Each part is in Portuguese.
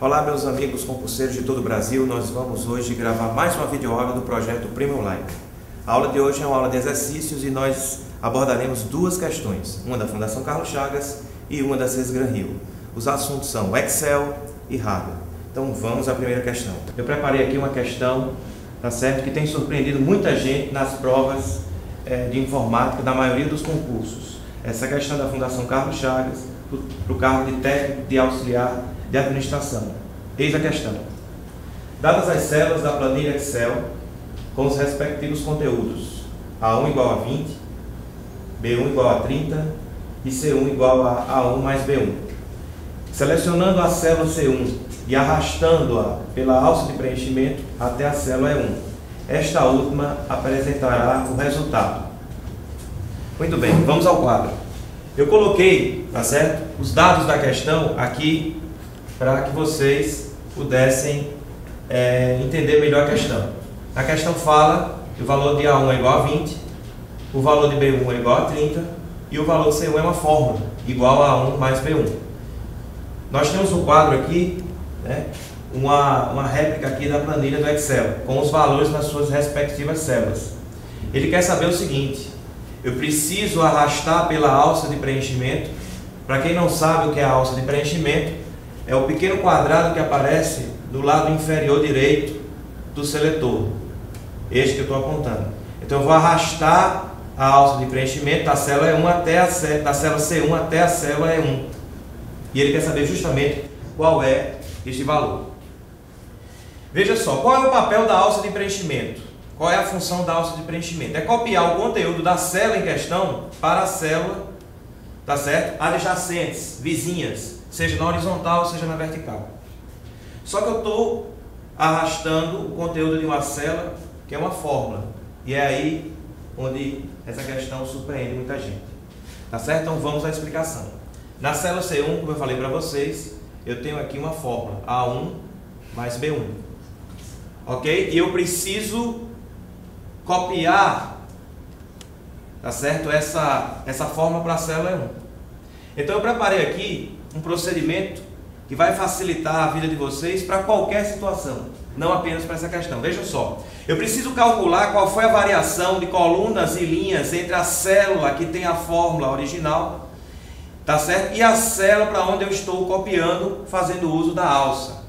Olá meus amigos concurseiros de todo o Brasil, nós vamos hoje gravar mais uma videoaula do projeto Prêmio Online. A aula de hoje é uma aula de exercícios e nós abordaremos duas questões, uma da Fundação Carlos Chagas e uma da CES Gran Rio. Os assuntos são Excel e Hardware. Então vamos à primeira questão. Eu preparei aqui uma questão, tá certo, que tem surpreendido muita gente nas provas de informática da maioria dos concursos. Essa questão da Fundação Carlos Chagas para o cargo de técnico de auxiliar de administração. Eis a questão. Dadas as células da planilha Excel com os respectivos conteúdos, A1 igual a 20, B1 igual a 30 e C1 igual a A1 mais B1. Selecionando a célula C1 e arrastando-a pela alça de preenchimento até a célula E1. Esta última apresentará o resultado. Muito bem, vamos ao quadro. Eu coloquei, tá certo, os dados da questão aqui para que vocês pudessem entender melhor a questão. A questão fala que o valor de A1 é igual a 20, o valor de B1 é igual a 30 e o valor de C1 é uma fórmula, igual a A1 mais B1. Nós temos um quadro aqui, né, uma réplica aqui da planilha do Excel, com os valores nas suas respectivas células. Ele quer saber o seguinte: eu preciso arrastar pela alça de preenchimento. Para quem não sabe o que é a alça de preenchimento, é o pequeno quadrado que aparece do lado inferior direito do seletor, este que eu estou apontando. Então eu vou arrastar a alça de preenchimento da célula E1 até da célula C1 até a célula E1. E ele quer saber justamente qual é este valor. Veja só, qual é o papel da alça de preenchimento? Qual é a função da alça de preenchimento? É copiar o conteúdo da célula em questão para a célula, tá certo, adjacentes, vizinhas, seja na horizontal, seja na vertical. Só que eu estou arrastando o conteúdo de uma célula, que é uma fórmula. E é aí onde essa questão surpreende muita gente. Tá certo? Então vamos à explicação. Na célula C1, como eu falei para vocês, eu tenho aqui uma fórmula, A1 mais B1. Ok? E eu preciso copiar, tá certo, essa fórmula para a célula E1. Então eu preparei aqui um procedimento que vai facilitar a vida de vocês para qualquer situação, não apenas para essa questão. Vejam só, eu preciso calcular qual foi a variação de colunas e linhas entre a célula que tem a fórmula original, tá certo, e a célula para onde eu estou copiando, fazendo uso da alça.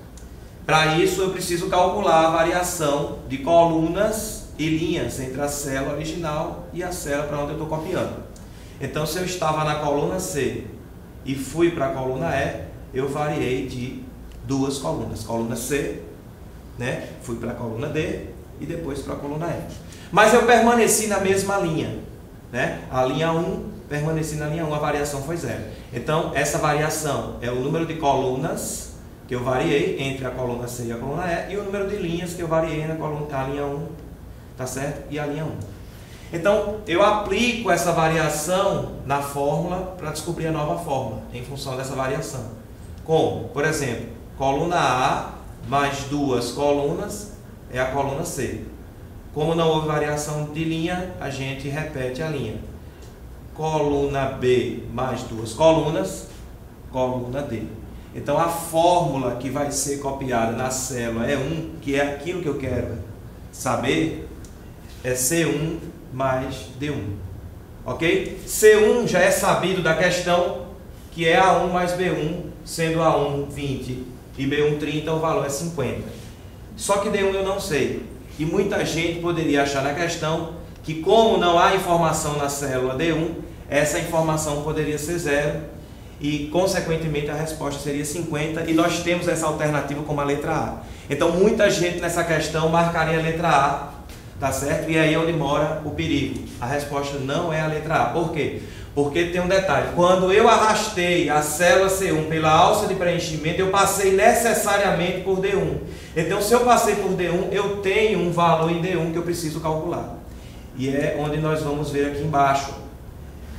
Para isso eu preciso calcular a variação de colunas e linhas entre a célula original e a célula para onde eu estou copiando. Então, se eu estava na coluna C e fui para a coluna E, eu variei de duas colunas. Coluna C, né? Fui para a coluna D e depois para a coluna E. Mas eu permaneci na mesma linha, né? A linha 1, permaneci na linha 1, a variação foi zero. Então, essa variação é o número de colunas que eu variei entre a coluna C e a coluna E e o número de linhas que eu variei na linha 1, tá certo? E a linha 1. Então, eu aplico essa variação na fórmula para descobrir a nova fórmula, em função dessa variação. Como? Por exemplo, coluna A mais duas colunas é a coluna C. Como não houve variação de linha, a gente repete a linha. Coluna B mais duas colunas, coluna D. Então, a fórmula que vai ser copiada na célula E1, que é aquilo que eu quero saber, é C1 mais D1. Ok? C1 já é sabido da questão, que é A1 mais B1, sendo A1 20 e B1 30, o valor é 50. Só que D1 eu não sei. E muita gente poderia achar na questão que, como não há informação na célula D1, essa informação poderia ser zero e, consequentemente, a resposta seria 50, e nós temos essa alternativa como a letra A. Então, muita gente nessa questão marcaria a letra A, tá certo? E aí é onde mora o perigo. A resposta não é a letra A. Por quê? Porque tem um detalhe. Quando eu arrastei a célula C1 pela alça de preenchimento, eu passei necessariamente por D1. Então, se eu passei por D1, eu tenho um valor em D1 que eu preciso calcular. E é onde nós vamos ver aqui embaixo.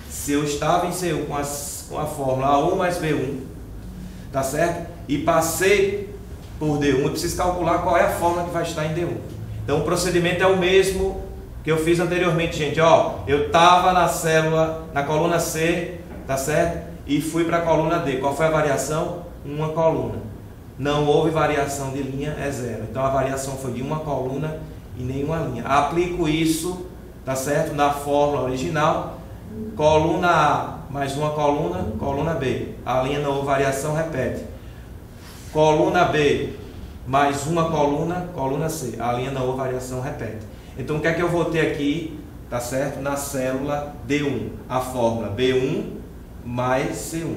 Se eu estava em C1 com a fórmula A1 mais B1, tá certo? E passei por D1, eu preciso calcular qual é a fórmula que vai estar em D1. Então o procedimento é o mesmo que eu fiz anteriormente, gente. Ó, eu estava na célula, na coluna C, tá certo? E fui para a coluna D. Qual foi a variação? Uma coluna. não houve variação de linha, é zero. Então a variação foi de uma coluna e nenhuma linha. Aplico isso, tá certo? Na fórmula original, coluna A mais uma coluna, coluna B. A linha não houve variação, repete. Coluna B mais uma coluna, coluna C. A linha não houve variação, repete. Então o que é que eu vou ter aqui, tá certo? Na célula D1, a fórmula B1 mais C1.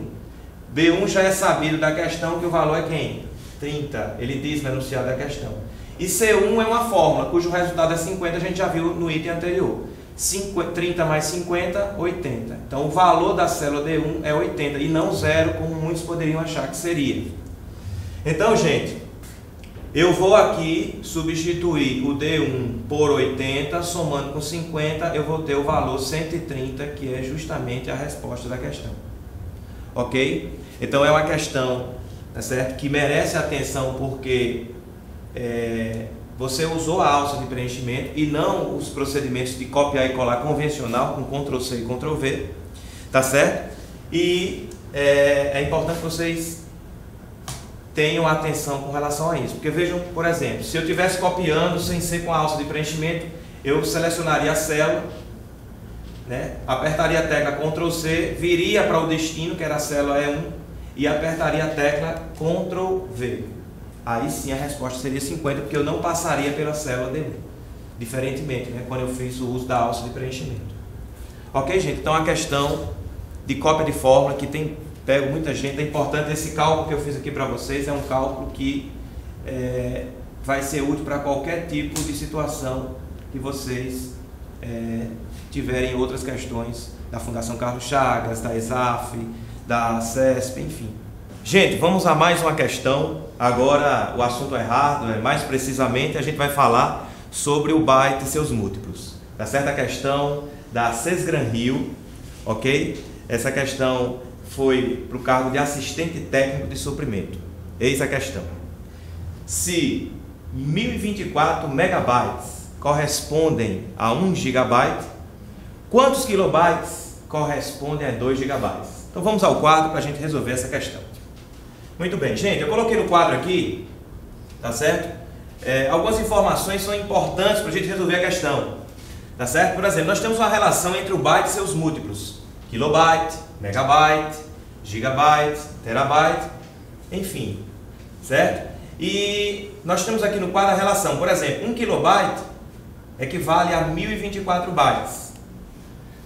B1 já é sabido da questão que o valor é quem? 30. Ele diz no enunciado da questão. E C1 é uma fórmula cujo resultado é 50, a gente já viu no item anterior. 30 mais 50, 80. Então o valor da célula D1 é 80 e não zero, como muitos poderiam achar que seria. Então, gente, eu vou aqui substituir o D1 por 80, somando com 50, eu vou ter o valor 130, que é justamente a resposta da questão. Ok? Então é uma questão, tá certo, que merece atenção porque você usou a alça de preenchimento e não os procedimentos de copiar e colar convencional com Ctrl+C e Ctrl+V, tá certo? E é importante que vocês tenham atenção com relação a isso, porque vejam, por exemplo, se eu estivesse copiando sem ser com a alça de preenchimento, eu selecionaria a célula, né? Apertaria a tecla Ctrl+C, viria para o destino, que era a célula E1, e apertaria a tecla Ctrl+V. Aí sim a resposta seria 50, porque eu não passaria pela célula D1, diferentemente, né, quando eu fiz o uso da alça de preenchimento. Ok, gente? Então a questão de cópia de fórmula, que tem pego muita gente, é importante. Esse cálculo que eu fiz aqui para vocês é um cálculo que vai ser útil para qualquer tipo de situação que vocês tiverem outras questões da Fundação Carlos Chagas, da ESAF, da CESP, enfim. Gente, vamos a mais uma questão. Agora o assunto é hardware, mais precisamente a gente vai falar sobre o byte e seus múltiplos. Tá certo? A questão da Cesgran-Rio, ok? Essa questão foi para o cargo de assistente técnico de suprimento. Eis a questão. Se 1024 megabytes correspondem a 1 gigabyte, quantos kilobytes correspondem a 2 gigabytes? Então vamos ao quadro para a gente resolver essa questão. Muito bem, gente, eu coloquei no quadro aqui, tá certo? Algumas informações são importantes para a gente resolver a questão, tá certo? Por exemplo, nós temos uma relação entre o byte e seus múltiplos: kilobyte, megabyte, gigabyte, terabyte, enfim, certo? E nós temos aqui no quadro a relação, por exemplo, 1 kilobyte equivale a 1024 bytes,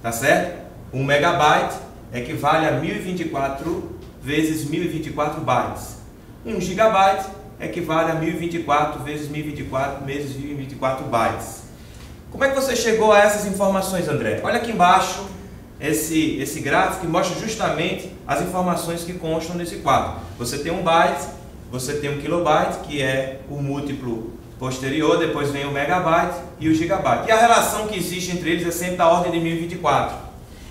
tá certo? 1 megabyte equivale a 1024 vezes 1024 bytes. 1 gigabyte equivale a 1024 vezes 1024 vezes 1024 bytes. Como é que você chegou a essas informações, André? Olha aqui embaixo esse gráfico que mostra justamente as informações que constam nesse quadro. Você tem um byte, você tem um kilobyte, que é o múltiplo posterior, depois vem o megabyte e o gigabyte. E a relação que existe entre eles é sempre da ordem de 1024.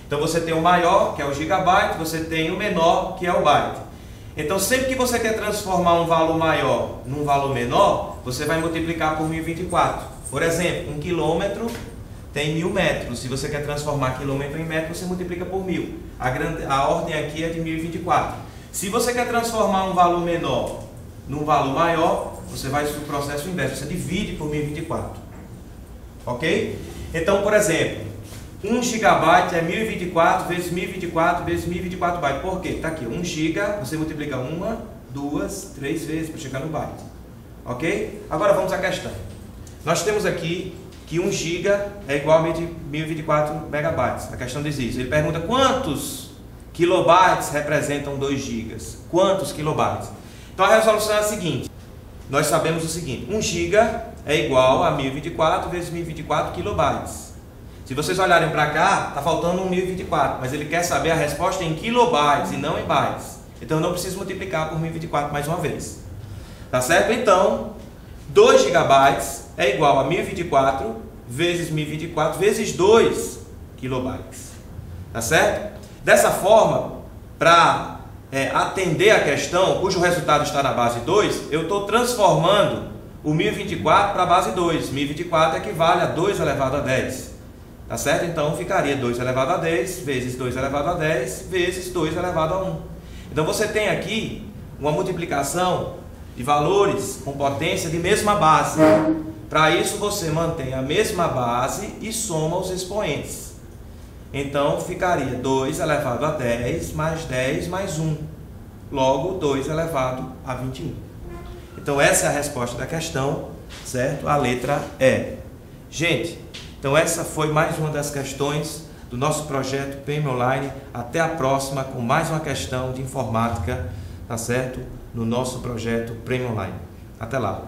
Então você tem o maior, que é o gigabyte, você tem o menor, que é o byte. Então sempre que você quer transformar um valor maior num valor menor, você vai multiplicar por 1024. Por exemplo, 1 quilômetro tem 1000 metros. Se você quer transformar quilômetro em metro, você multiplica por 1000. A ordem aqui é de 1024. Se você quer transformar um valor menor num valor maior, você vai para o processo inverso. Você divide por 1024. Ok? Então, por exemplo, 1 gigabyte é 1024 vezes 1024 vezes 1024 bytes. Por quê? Está aqui, 1 giga, você multiplica 1, 2, 3 vezes para chegar no byte. Ok? Agora vamos à questão. Nós temos aqui que 1 giga é igual a 1024 megabytes. A questão diz isso. Ele pergunta quantos kilobytes representam 2 gigas. Quantos kilobytes? Então a resolução é a seguinte. Nós sabemos o seguinte. 1 giga é igual a 1024 vezes 1024 kilobytes. Se vocês olharem para cá, está faltando um 1024, mas ele quer saber a resposta em kilobytes e não em bytes. Então eu não preciso multiplicar por 1024 mais uma vez. Tá certo? Então, 2 gigabytes é igual a 1024 vezes 1024 vezes 2 kilobytes. Tá certo? Dessa forma, para atender a questão, cujo resultado está na base 2, eu estou transformando o 1024 para a base 2. 1024 equivale a 2 elevado a 10. Tá certo? Então ficaria 2 elevado a 10 vezes 2 elevado a 10 vezes 2 elevado a 1. Então você tem aqui uma multiplicação de valores com potência de mesma base. Para isso você mantém a mesma base e soma os expoentes. Então ficaria 2 elevado a 10 mais 10 mais 1. Logo 2 elevado a 21. Então essa é a resposta da questão, certo? A letra E. Gente, então essa foi mais uma das questões do nosso projeto PM Online. Até a próxima com mais uma questão de informática, tá certo? No nosso projeto PM Online. Até lá.